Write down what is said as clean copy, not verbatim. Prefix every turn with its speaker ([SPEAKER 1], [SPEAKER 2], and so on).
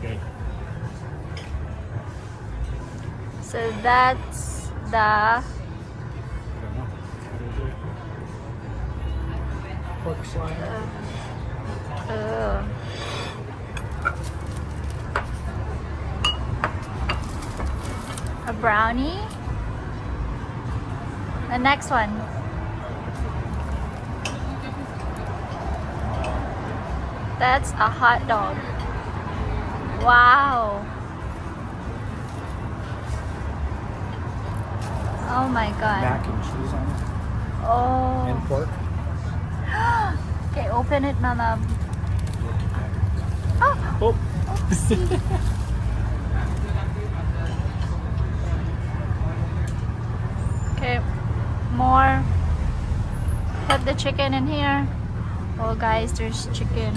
[SPEAKER 1] Okay.
[SPEAKER 2] So that's the
[SPEAKER 1] I don't know. Pork slider.
[SPEAKER 2] uh, a brownie. The next one. That's a hot dog. Wow. Oh my god.
[SPEAKER 1] Mac and cheese on it.
[SPEAKER 2] Oh.
[SPEAKER 1] And pork.
[SPEAKER 2] Okay, open it, my love. Oh,
[SPEAKER 1] Oh.
[SPEAKER 2] oopsie. Okay, more. Put the chicken in here. Oh guys, there's chicken.